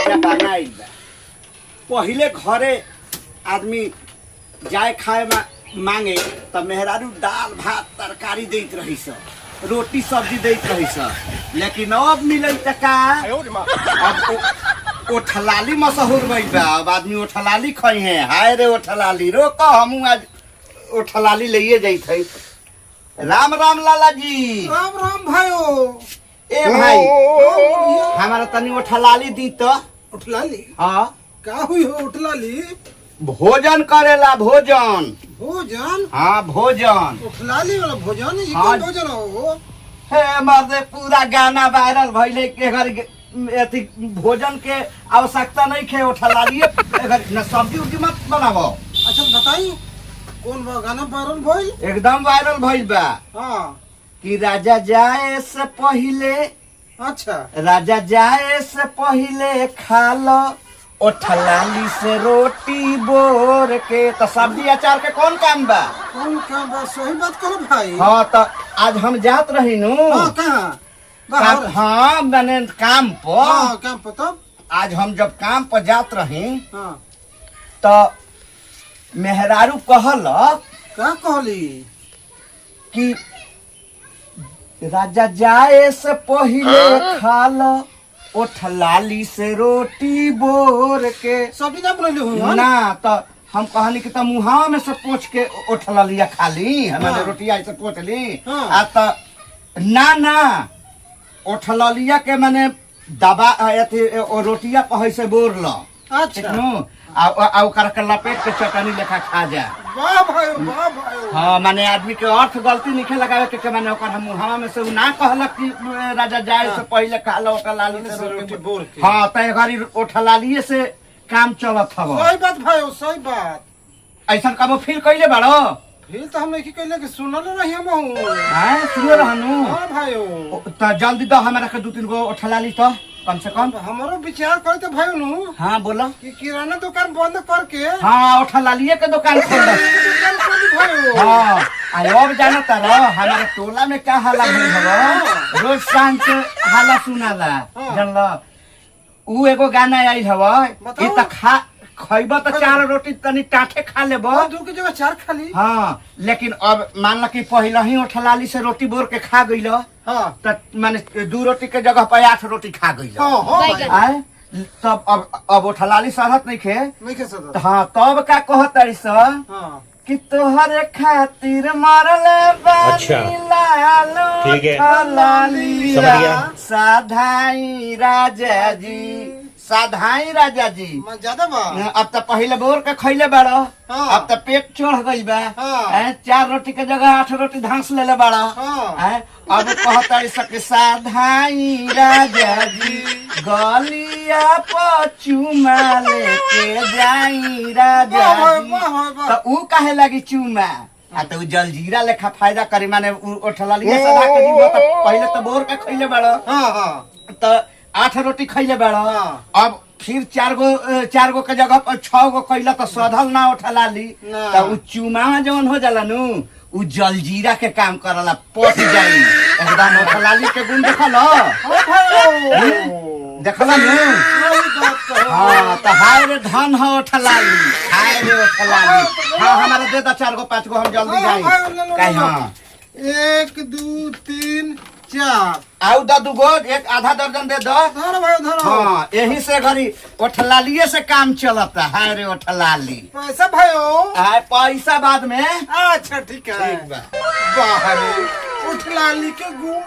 जमाना आइल बा। पहिले घरे आदमी जाए खाए मांगे त मेहरारू दाल भात तरकारी देत रही रोटी सब्जी देत रही लेकिन अब मिले त का अब ओठलाली मशहूर भइल बा। अब आदमी ओठलाली खई है। हाय रे ओठलाली रोक हमू आज ओठलाली लेइए जाइत है। राम राम लाला जी। राम राम भाइयो। ए भाई हमारा तनी ओठलाली दी तो। उठलाली? हाँ का हुई हो उठलाली? भोजन करेला भोजन। भोजन? हाँ भोजन। उठलाली वाला भोजन? ये हाँ। कौन भोजन हो? हे मर्दे पूरा गाना वायरल भइले के घर अथी भोजन के आवश्यकता नहीं खे उठलालिए न सब्जी उब्जी मत बनावो। अच्छा बताई कौन गाना वायरल भइल? एकदम वायरल भइल बा हाँ। कि राजा जाए से पहिले अच्छा खा लो ओठलाली से रोटी बोर के। तो सब्जी अचार के कौन काम बा? कौन काम बा? सही बात करो भाई। हाँ तो आज हम जात रही नु। हाँ कहाँ? हाँ मैंने काम पर। हाँ काम पता। आज हम जब काम पर जात रही हाँ तो मेहरारू कहल का कहली कि राजा जाए से पहिले खा लो ओठलाली से रोटी बोर के। सब्जी ना बनली हो ना तो हम कहनी कि मुहा में से पोछ के ओठलालिया खा ली हमारे हाँ। रोटिया ऐसे पोछ ली। हाँ। आ तो ना ओठलालिया के मैंने दबा अथी रोटिया कहे से बोर लो। अच्छा आ ओकर के लपेट के चटनी लेखा खा जा। वाह भाई वाह भाई। हाँ माने आदमी के अर्थ गलती नहीं लगावे के माने ओकर हम मुहावा में से उ ना कहलक कि राजा जाए से पहिले खा लो ओठलाली से रोटी बोर के। हाँ तय घरी ओठलालिए से काम चलत हव। सही बात भाई सही बात। ऐसा कबो फील कइले बाड़ो? फिर तो हम नहीं कहले कि सुनल रही हम हूँ। हैं सुनो रहनु। हाँ भाइयों। तो जल्दी दो हमरा के 2-3 गो ओठलाली तो कम से कम। हमारो विचार करते भाई नु हाँ बोलो। कि किराना दुकान बंद करके हाँ ओठलालिए के दुकान खोल दो। दुकान खोल दी भाइयों। हाँ अब जाना तारो हमारे टोला में क्या हाला भइल हव। रोज शाम के हाला सुनाला हाँ। जानलो। उ एगो गाना आइल हव बताओ। ई त खइब त 4 रोटी तनी टाठे खा लेबो। और 2 की जगह 4 खाली। हाँ लेकिन अब मान ला कि पहले ही ओठलाली से रोटी बोर के खा गइल हाँ त माने 2 रोटी के जगह पर 8 रोटी खा गइल। हाँ भाई। आए तब अब ओठलाली सहत नहीं खे। नहीं के सदा। हाँ तब का कहतरी स हाँ कि तोहरे खातिर मरल अच्छा। लालू ठीक है। ओठलाली समझ गया। साधाई राजा जी मैं ज्यादा बा। अब तो पहले बोर के खैले बाड़ो। हाँ। अब तो पेट चढ़ गई बा। हाँ। 4 रोटी के जगह 8 रोटी धांस ले बाड़ो। हाँ। अब कहता सके साधाई राजा जी गलिया पचुमा लेके जाई राजा वाह भाई जी। वाह भाई वाह। तो ऊ काहे लगी चुमा? आ तो उ जलजीरा लेखा फायदा करी माने ओठलालिया सदा के जीव तो पहले तो बोर के खैले बाड़ो। हाँ हाँ तो 8 रोटी खैले बाड़ो। हाँ। अब फिर 4 गो के जगह पर 6 गो कैला तो सधल ना उठलाली। ना। तो उ चुमा जवन हो जाला नु उ जलजीरा के काम करला पट जाई एकदम। उठलाली के गुण देखलो हाँ भाइयों। देखला नु। सही बात कहो। हाँ तो हाय रे धन हो उठलाली हाय रे उठलाली। हाँ हमारे दे दा 4 गो 5 गो हम जल्दी हाँ, जाई भाई, ले लो, काहे। ले लो। हाँ 1 2 3 4। आउ दा 2 गो एक आधा दर्जन दे दो। धरो भाई धरो। हाँ यही से घरी ओठलालिए से काम चलता। हाय रे ओठलाली। पैसा भाइयों। हाय पैसा बाद में। अच्छा ठीक है। ठीक बा। बाहर उठलाली के गुण